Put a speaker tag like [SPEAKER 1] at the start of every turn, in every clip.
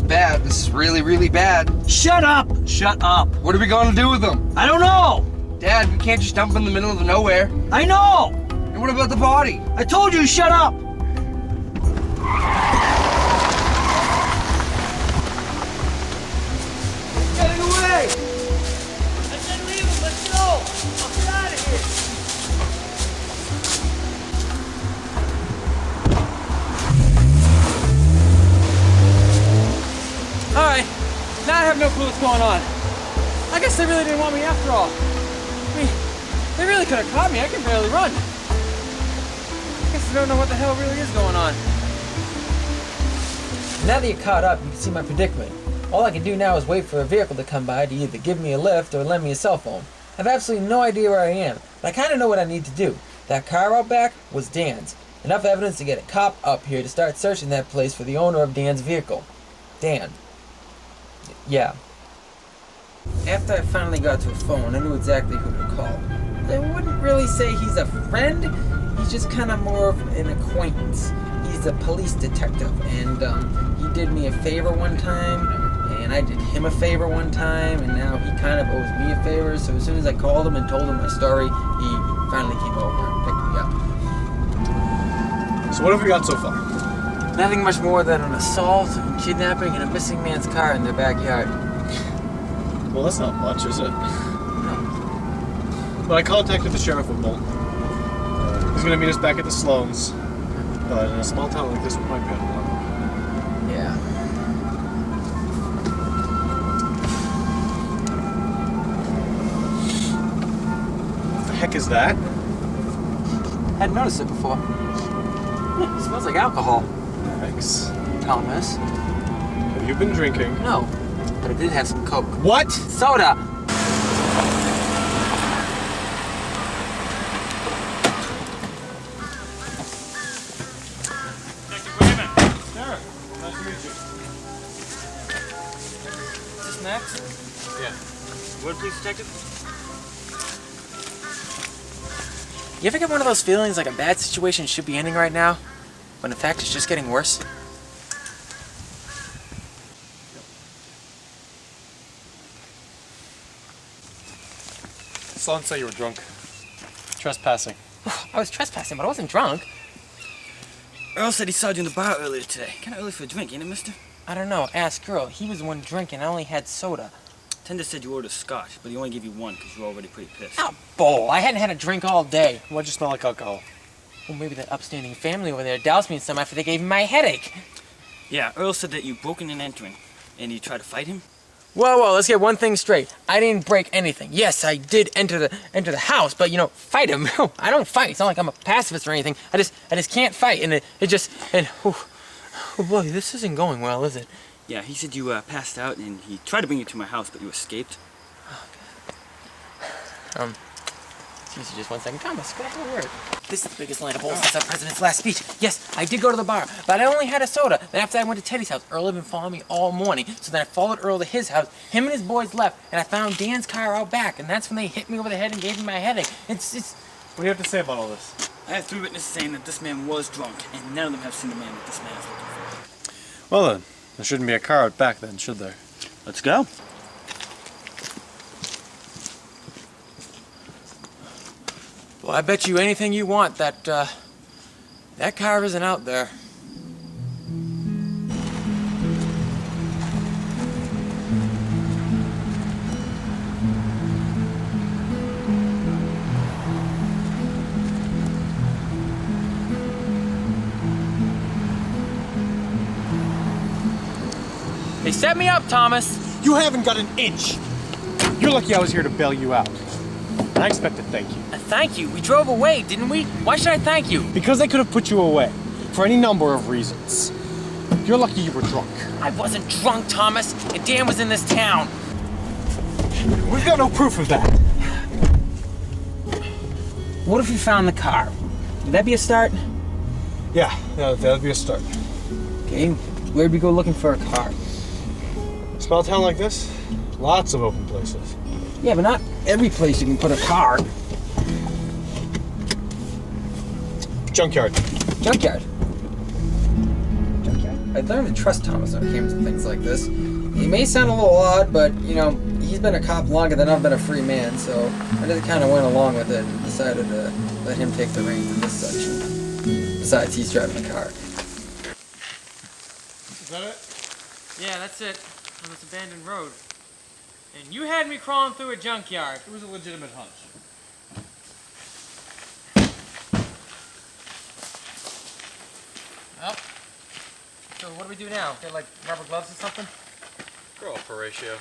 [SPEAKER 1] bad. This is really, really bad.
[SPEAKER 2] Shut up! Shut up!
[SPEAKER 1] What are we going to do with them?
[SPEAKER 2] I don't know!
[SPEAKER 1] Dad, we can't just dump them in the middle of nowhere.
[SPEAKER 2] I know!
[SPEAKER 1] And what about the body?
[SPEAKER 2] I told you, shut up!
[SPEAKER 1] Getting away!
[SPEAKER 2] I said leave him, let's go! I'll get out of here!
[SPEAKER 3] Alright, now I have no clue what's going on. I guess they really didn't want me after all. I mean, they really could have caught me. I can barely run. I guess I don't know what the hell really is going on.
[SPEAKER 4] Now that you're caught up, you can see my predicament. All I can do now is wait for a vehicle to come by to either give me a lift or lend me a cell phone. I have absolutely no idea where I am, but I kind of know what I need to do. That car out back was Dan's. Enough evidence to get a cop up here to start searching that place for the owner of Dan's vehicle. Dan. Yeah. After I finally got to a phone, I knew exactly who to call. I wouldn't really say he's a friend. He's just kind of more of an acquaintance. He's a police detective, and he did me a favor one time, and I did him a favor one time, and now he kind of owes me a favor. So as soon as I called him and told him my story, he finally came over and picked me up.
[SPEAKER 5] So what have we got so far?
[SPEAKER 4] Nothing much more than an assault, kidnapping, and a missing man's car in their backyard.
[SPEAKER 5] Well, that's not much, is it?
[SPEAKER 4] No.
[SPEAKER 5] But I contacted the sheriff of Bolton. He's gonna meet us back at the Sloan's. But in a small town like this, we might be on one.
[SPEAKER 4] Yeah.
[SPEAKER 5] What the heck is that?
[SPEAKER 4] Hadn't noticed it before. It smells like alcohol.
[SPEAKER 5] Thanks.
[SPEAKER 4] Thomas.
[SPEAKER 5] Have you been drinking?
[SPEAKER 4] No, but I did have some Coke.
[SPEAKER 5] What?
[SPEAKER 4] Soda!
[SPEAKER 3] Detective Raymond.
[SPEAKER 5] Sheriff, nice to meet you.
[SPEAKER 3] Is this next?
[SPEAKER 5] Yeah.
[SPEAKER 3] What, police detective?
[SPEAKER 4] You ever get one of those feelings like a bad situation should be ending right now, when in fact it's just getting worse?
[SPEAKER 5] Sloan said you were drunk. Trespassing.
[SPEAKER 4] I was trespassing, but I wasn't drunk.
[SPEAKER 2] Earl said he saw you in the bar earlier today. Kinda early for a drink, ain't it, mister?
[SPEAKER 4] I don't know, ask Earl. He was the one drinking, I only had soda.
[SPEAKER 2] Tender said you ordered scotch, but he only gave you one because you were already pretty pissed.
[SPEAKER 4] Oh, bull. I hadn't had a drink all day.
[SPEAKER 5] Why'd you smell like alcohol?
[SPEAKER 4] Well, maybe that upstanding family over there doused me in some after they gave me my headache.
[SPEAKER 2] Yeah, Earl said that you broke in and entering, and you tried to fight him?
[SPEAKER 4] Whoa, let's get one thing straight. I didn't break anything. Yes, I did enter the house, but fight him. No, I don't fight. It's not like I'm a pacifist or anything. I just can't fight, and oh boy, this isn't going well, is it?
[SPEAKER 2] Yeah, he said you passed out, and he tried to bring you to my house, but you escaped.
[SPEAKER 4] Excuse me just 1 second. Thomas, go for a word. This is the biggest line of bull since our president's last speech. Yes, I did go to the bar, but I only had a soda. Then after I went to Teddy's house, Earl had been following me all morning. So then I followed Earl to his house. Him and his boys left, and I found Dan's car out back, and that's when they hit me over the head and gave me my headache. It's
[SPEAKER 5] What do you have to say about all this?
[SPEAKER 2] I have 3 witnesses saying that this man was drunk, and none of them have seen the man that this man is looking for.
[SPEAKER 5] Well then, there shouldn't be a car out back then, should there?
[SPEAKER 2] Let's go.
[SPEAKER 4] Well, I bet you anything you want that that car isn't out there. They set me up, Thomas.
[SPEAKER 5] You haven't got an inch! You're lucky I was here to bail you out. And I expect to thank you.
[SPEAKER 4] Thank you. We drove away, didn't we? Why should I thank you?
[SPEAKER 5] Because they could have put you away. For any number of reasons. You're lucky you were drunk.
[SPEAKER 4] I wasn't drunk, Thomas, and Dan was in this town.
[SPEAKER 5] We've got no proof of that.
[SPEAKER 2] What if we found the car? Would that be a start?
[SPEAKER 5] Yeah, that'd be a start.
[SPEAKER 2] Okay, where'd we go looking for a car?
[SPEAKER 5] Small town like this, lots of open places.
[SPEAKER 2] Yeah, but not every place you can put a car.
[SPEAKER 5] Junkyard.
[SPEAKER 2] Junkyard. Junkyard?
[SPEAKER 4] I'd learned to trust Thomas when it came to things like this. He may sound a little odd, but, you know, he's been a cop longer than I've been a free man, so I just kind of went along with it and decided to let him take the reins in this section. Besides, he's driving the car.
[SPEAKER 5] Is that it?
[SPEAKER 3] Yeah, that's it. On this abandoned road. And you had me crawling through a junkyard.
[SPEAKER 5] It was a legitimate hunch.
[SPEAKER 3] Well, so what do we do now? Get like rubber gloves or something?
[SPEAKER 5] Grow up, Horatio.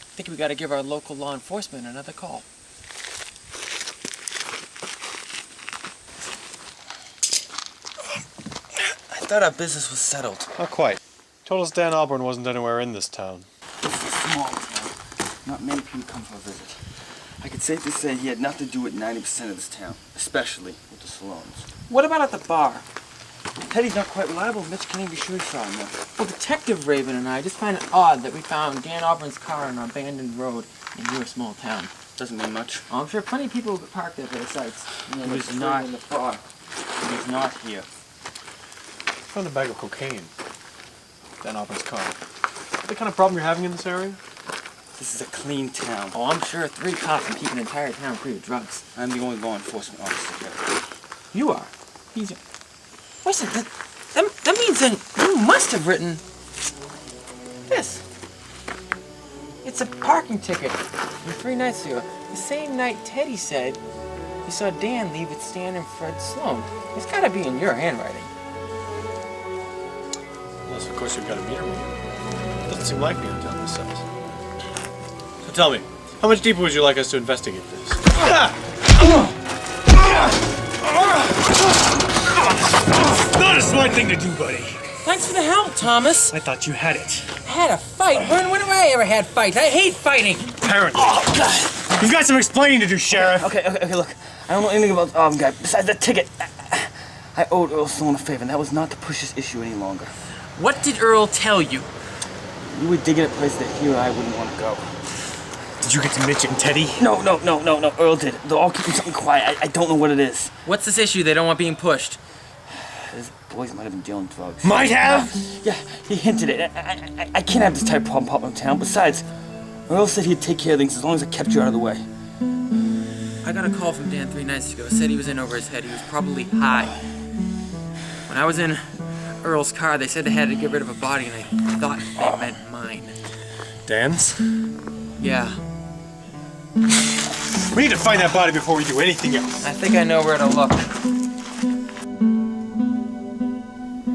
[SPEAKER 3] I think we gotta give our local law enforcement another call. I thought our business was settled.
[SPEAKER 5] Not quite. Told us Dan Auburn wasn't anywhere in this town.
[SPEAKER 2] This is a small town. Not many people come for a visit. I could safely say he had nothing to do with 90% of this town, especially with the Salones.
[SPEAKER 3] What about at the bar?
[SPEAKER 2] Teddy's not quite reliable. Mitch can't even be sure he saw him.
[SPEAKER 3] Well, Detective Raven and I just find it odd that we found Dan Auburn's car on an abandoned road in your small town.
[SPEAKER 2] Doesn't mean much.
[SPEAKER 3] Oh, I'm sure plenty of people have parked there for the sights. And then
[SPEAKER 2] He was
[SPEAKER 3] it's
[SPEAKER 2] not-
[SPEAKER 3] in the fraud.
[SPEAKER 2] He was not here.
[SPEAKER 5] Found a bag of cocaine. Dan Auburn's car. Is that the kind of problem you're having in this area?
[SPEAKER 2] This is a clean town.
[SPEAKER 3] Oh, I'm sure 3 cops can keep an entire town free of drugs.
[SPEAKER 2] I'm the only law enforcement officer here.
[SPEAKER 3] You are. He's. Listen, that means that you must have written this. It's a parking ticket from 3 nights ago. The same night Teddy said he saw Dan leave with Stan and Fred Sloan. It's gotta be in your handwriting.
[SPEAKER 5] Unless, of course, you've got a meter reader. Doesn't seem likely on town this size. So tell me, how much deeper would you like us to investigate this? Not a smart thing to do, buddy.
[SPEAKER 3] Thanks for the help, Thomas.
[SPEAKER 5] I thought you had it.
[SPEAKER 3] Had a fight? When have I ever had fights? I hate fighting.
[SPEAKER 5] Apparently. You've got some explaining to do, Sheriff.
[SPEAKER 2] Okay, look. I don't know anything about guy besides that ticket. I owed Earl Sloan a favor, and that was not to push this issue any longer.
[SPEAKER 3] What did Earl tell you?
[SPEAKER 2] We were digging a place that he and I wouldn't want to go.
[SPEAKER 5] Did you get to Mitch and Teddy?
[SPEAKER 2] No. Earl did. They're all keeping something quiet. I don't know what it is.
[SPEAKER 3] What's this issue they don't want being pushed?
[SPEAKER 2] His boys might have been dealing drugs.
[SPEAKER 5] Might have?
[SPEAKER 2] Yeah, he hinted it. I can't have this type of problem pop up in town. Besides, Earl said he'd take care of things as long as I kept you out of the way.
[SPEAKER 3] I got a call from Dan 3 nights ago. Said he was in over his head. He was probably high. When I was in Earl's car, they said they had to get rid of a body, and I thought they meant mine.
[SPEAKER 5] Dan's?
[SPEAKER 3] Yeah.
[SPEAKER 5] We need to find that body before we do anything else.
[SPEAKER 3] I think I know where to look.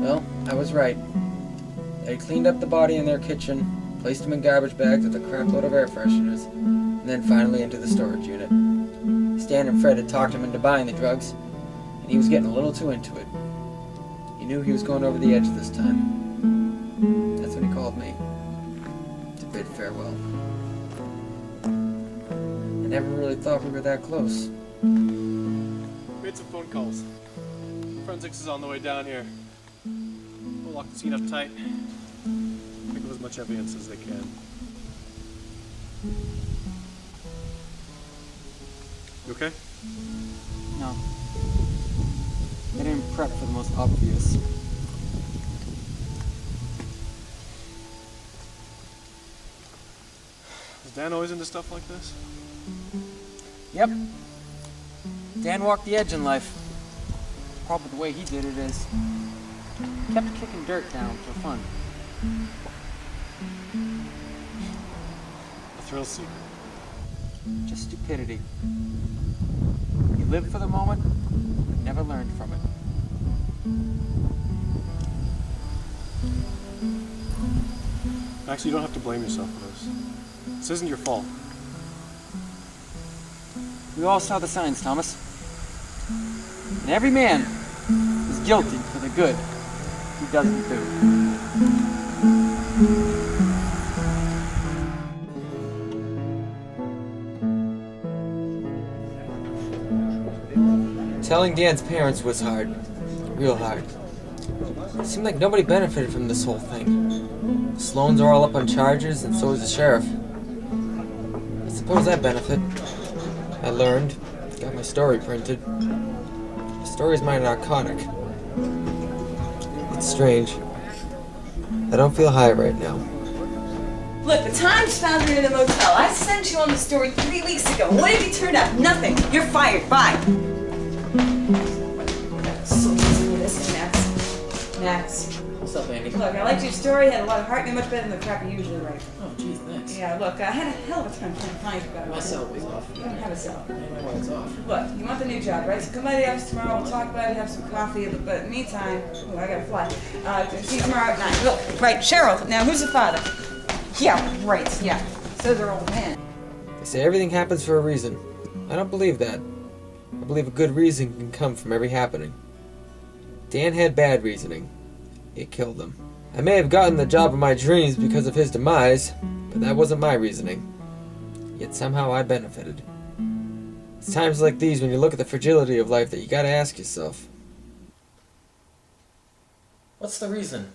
[SPEAKER 4] Well, I was right. They cleaned up the body in their kitchen, placed him in garbage bags with a crap load of air fresheners, and then finally into the storage unit. Stan and Fred had talked him into buying the drugs, and he was getting a little too into it. He knew he was going over the edge this time. That's when he called me to bid farewell. I never really thought we were that close.
[SPEAKER 5] Made some phone calls. Forensics is on the way down here. We'll lock the scene up tight. Pick up as much evidence as they can. You okay?
[SPEAKER 3] No. I didn't prep for the most obvious.
[SPEAKER 5] Is Dan always into stuff like this?
[SPEAKER 3] Yep. Dan walked the edge in life. Probably the way he did it is kept kicking dirt down for fun.
[SPEAKER 5] A thrill seeker.
[SPEAKER 3] Just stupidity. He lived for the moment, but never learned from it.
[SPEAKER 5] Actually, you don't have to blame yourself for this. This isn't your fault.
[SPEAKER 3] We all saw the signs, Thomas. And every man was guilty for the good.
[SPEAKER 2] he doesn't do.
[SPEAKER 4] Telling Dan's parents was hard. Real hard. It seemed like nobody benefited from this whole thing. The Sloans are all up on charges, and so is the sheriff. I suppose I benefit. I learned, got my story printed. The story's my narcotic. It's strange. I don't feel high right now.
[SPEAKER 6] Look, the Times found her in a motel. I sent you on the story 3 weeks ago. What have you turned up? Nothing. You're fired. Bye. So easy with this, Max. Max.
[SPEAKER 4] What's up, Andy?
[SPEAKER 6] Look, I liked your story. Had a lot of heart. You're much better than the crap you usually write.
[SPEAKER 4] Oh, geez, thanks.
[SPEAKER 6] Yeah, look, I had a hell of a time trying to find you. By the way.
[SPEAKER 4] My cell was off.
[SPEAKER 6] You don't have a cell.
[SPEAKER 4] My wife's off.
[SPEAKER 6] Look, you want the new job, right? So come by the office tomorrow. We'll talk about it. Have some coffee. But in the meantime, I gotta fly. See you tomorrow at 9. Look, right, Cheryl. Now, who's the father? Yeah, right. Yeah. So they're old man.
[SPEAKER 4] They say everything happens for a reason. I don't believe that. I believe a good reason can come from every happening. Dan had bad reasoning. It killed him. I may have gotten the job of my dreams because of his demise, but that wasn't my reasoning. Yet somehow I benefited. It's times like these when you look at the fragility of life that you gotta ask yourself, what's the reason?